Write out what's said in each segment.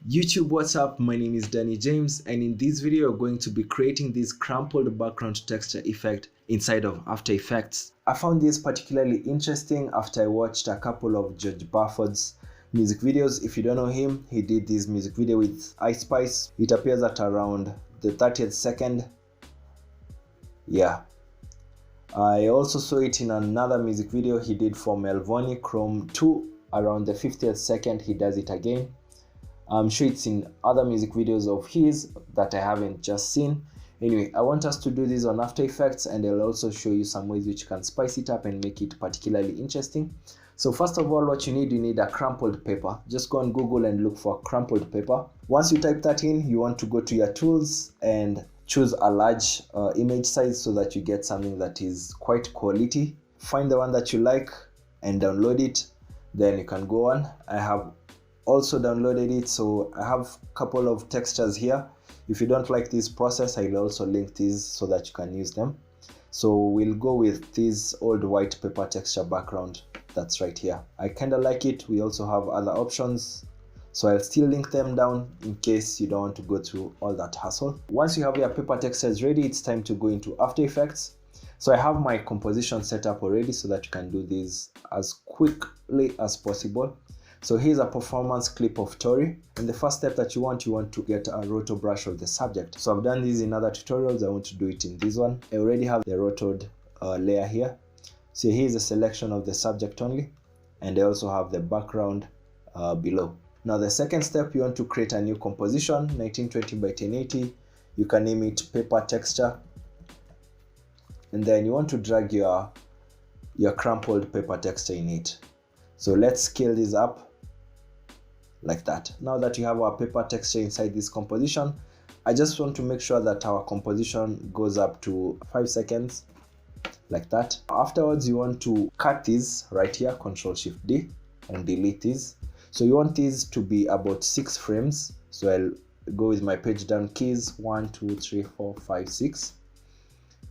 YouTube, what's up? My name is Danny James, and in this video we're going to be creating this crumpled background texture effect inside of After Effects. I found this particularly interesting after I watched a couple of George Barford's music videos. If you don't know him, he did this music video with Ice Spice. It appears at around the 30th second. Yeah. I also saw it in another music video he did for Melvoni Chrome 2. Around the 50th second he does it again. I'm sure it's in other music videos of his that I haven't just seen. Anyway, I want us to do this on After Effects, and I'll also show you some ways which you can spice it up and make it particularly interesting. So first of all, what you need a crumpled paper. Just go on Google and look for crumpled paper. Once you type that in, you want to go to your tools and choose a large image size so that you get something that is quite quality. Find the one that you like and download it. Then you can go on. I have also downloaded it, so I have a couple of textures here. If you don't like this process, I'll also link these so that you can use them. So we'll go with this old white paper texture background that's right here. I kind of like it. We also have other options, so I'll still link them down in case you don't want to go through all that hassle. Once you have your paper textures ready, it's time to go into After Effects. So I have my composition set up already so that you can do this as quickly as possible. So here's a performance clip of Tori, and the first step that you want to get a roto brush of the subject. So I've done this in other tutorials. I want to do it in this one. I already have the rotoed layer here. So here's a selection of the subject only, and I also have the background below. Now the second step, you want to create a new composition, 1920 by 1080. You can name it paper texture, and then you want to drag your crumpled paper texture in it. So let's scale this up like that. Now that you have our paper texture inside this composition, I just want to make sure that our composition goes up to 5 seconds like that. Afterwards, you want to cut these right here, Ctrl+Shift+D, and delete these. So you want these to be about 6 frames. So I'll go with my page down keys, 1 2 3 4 5 6.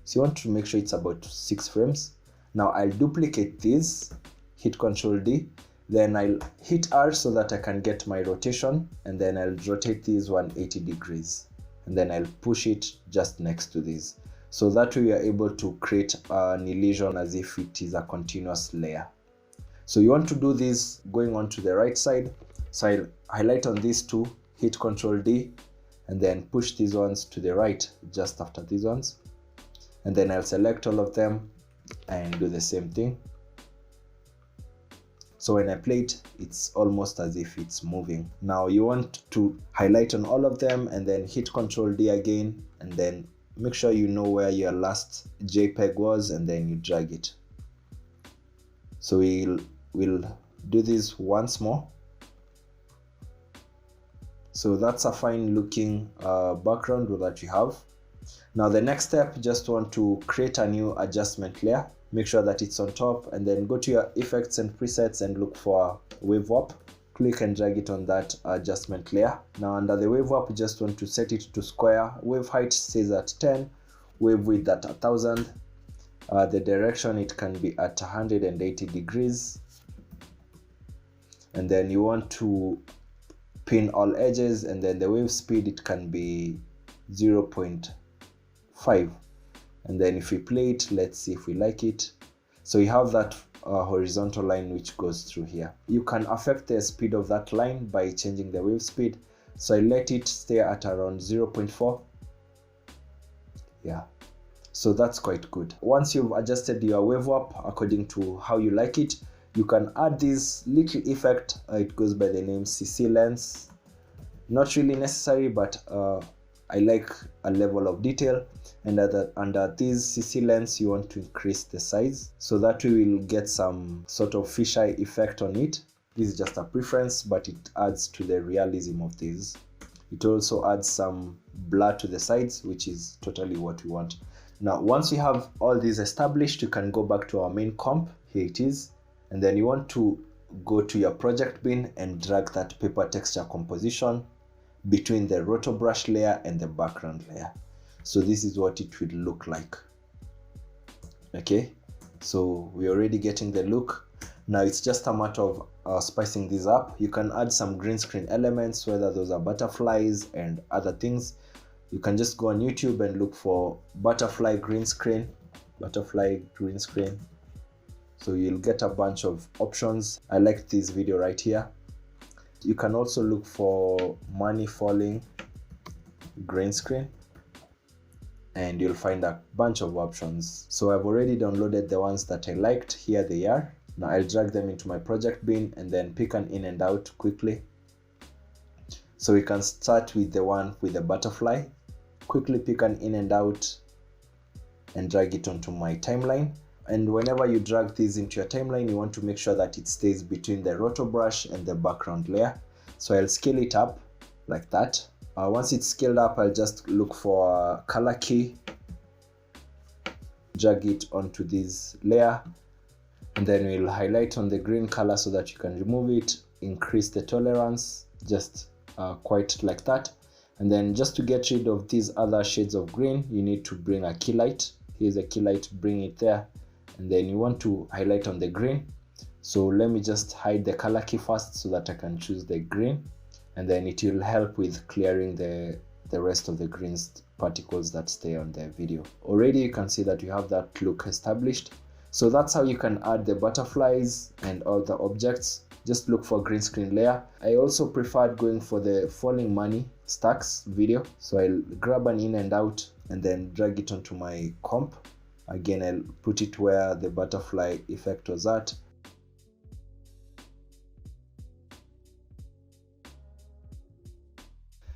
So you want to make sure it's about 6 frames. Now I'll duplicate these, hit Ctrl+D, then I'll hit R so that I can get my rotation, and then I'll rotate these 180 degrees, and then I'll push it just next to this. So that way we are able to create an illusion as if it is a continuous layer. So you want to do this going on to the right side. So I'll highlight on these two, hit Ctrl+D, and then push these ones to the right just after these ones. And then I'll select all of them and do the same thing. So when I play it, it's almost as if it's moving. Now you want to highlight on all of them and then hit Ctrl+D again, and then make sure you know where your last JPEG was, and then you drag it. So we'll do this once more. So that's a fine looking background that we have. Now the next step, just want to create a new adjustment layer. Make sure that it's on top, and then go to your effects and presets and look for wave warp. Click and drag it on that adjustment layer. Now under the wave warp, you just want to set it to square. Wave height stays at 10, wave width at 1000. The direction, it can be at 180 degrees. And then you want to pin all edges, and then the wave speed, it can be 0.5. And then if we play it, let's see if we like it. So you have that horizontal line which goes through here. You can affect the speed of that line by changing the wave speed. So I let it stay at around 0.4. Yeah, so that's quite good. Once you've adjusted your wave warp according to how you like it, you can add this little effect. It goes by the name CC lens. Not really necessary, but I like a level of detail, and under this CC lens you want to increase the size, so that we will get some sort of fisheye effect on it. This is just a preference, but it adds to the realism of this. It also adds some blur to the sides, which is totally what we want. Now once you have all these established, you can go back to our main comp. Here it is, and then you want to go to your project bin and drag that paper texture composition between the roto brush layer and the background layer. So this is what it will look like. Okay, so we're already getting the look. Now it's just a matter of spicing these up. You can add some green screen elements, whether those are butterflies and other things. You can just go on YouTube and look for butterfly green screen. So you'll get a bunch of options. I like this video right here. You can also look for money falling green screen, and you'll find a bunch of options. So I've already downloaded the ones that I liked. Here they are. Now I'll drag them into my project bin and then pick an in and out quickly. So we can start with the one with the butterfly. Quickly pick an in and out and drag it onto my timeline. And whenever you drag these into your timeline, you want to make sure that it stays between the roto brush and the background layer. So I'll scale it up like that. Once it's scaled up, I'll just look for a color key, drag it onto this layer, and then we'll highlight on the green color so that you can remove it, increase the tolerance, just quite like that. And then just to get rid of these other shades of green, you need to bring a key light. Here's a key light, bring it there. And then you want to highlight on the green. So let me just hide the color key first so that I can choose the green. And then it will help with clearing the rest of the green particles that stay on the video. Already you can see that you have that look established. So that's how you can add the butterflies and all the objects. Just look for green screen layer. I also preferred going for the falling money stacks video. So I'll grab an in and out and then drag it onto my comp. Again, I'll put it where the butterfly effect was at.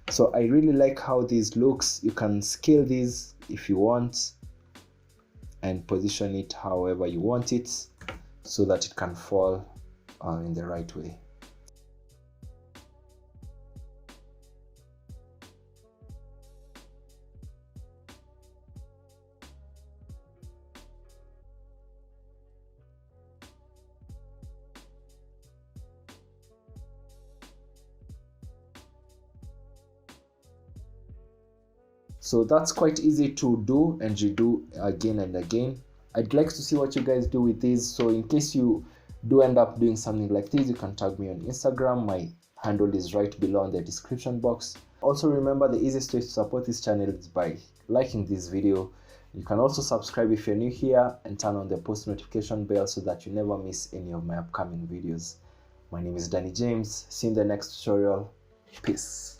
So I really like how this looks. You can scale these if you want and position it however you want it so that it can fall in the right way. So that's quite easy to do and redo again and again. I'd like to see what you guys do with these. So in case you do end up doing something like this, you can tag me on Instagram. My handle is right below in the description box. Also remember, the easiest way to support this channel is by liking this video. You can also subscribe if you're new here and turn on the post notification bell so that you never miss any of my upcoming videos. My name is Danny James. See you in the next tutorial. Peace.